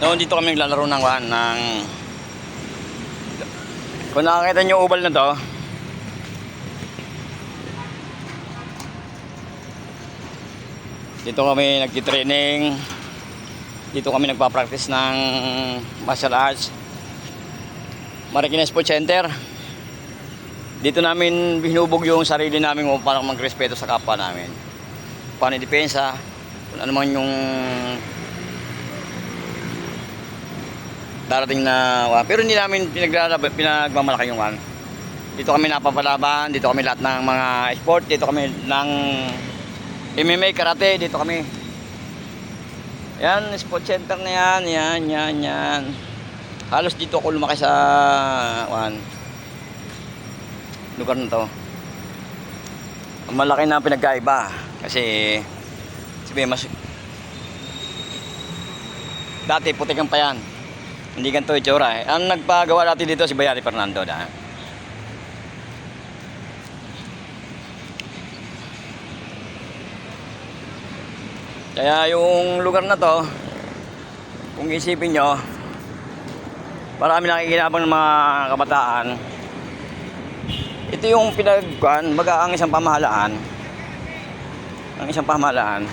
Noon dito kami naglalaro ng kung nakakita nyo yung oval na to, dito kami nagtitraining, dito kami nagpa-practice ng martial arts. Marikina Sports Center. Dito namin hinubog yung sarili namin para magrespeto sa kapwa namin. Panidepensa, kung ano man yung darating na pero hindi namin pinagmamalaki yung ano. Dito kami napapalaban, dito kami lahat ng mga sport, dito kami ng MMA, karate, dito kami. Yan, Sports Center na yan. Halos dito ako lumaki sa lugar na to. Ang malaki na pinagkaiba kasi mas dati putik pa yan, hindi ganito itsura eh. Ang nagpagawa natin dito si Bayani Fernando da. Kaya yung lugar na to, kung isipin nyo, marami nakikinabang ng mga kabataan. Ito yung pinagkuhan, baga ang isang pamahalaan. Ang isang pamahalaan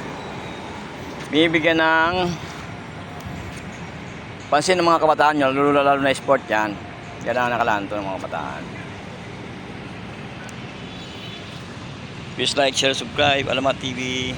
bibigyan ng pansin ng mga kabataan nyo, lalo na sport yan. Yan ang nakalanto ng mga kabataan. Please like, share, subscribe, Alamat TV.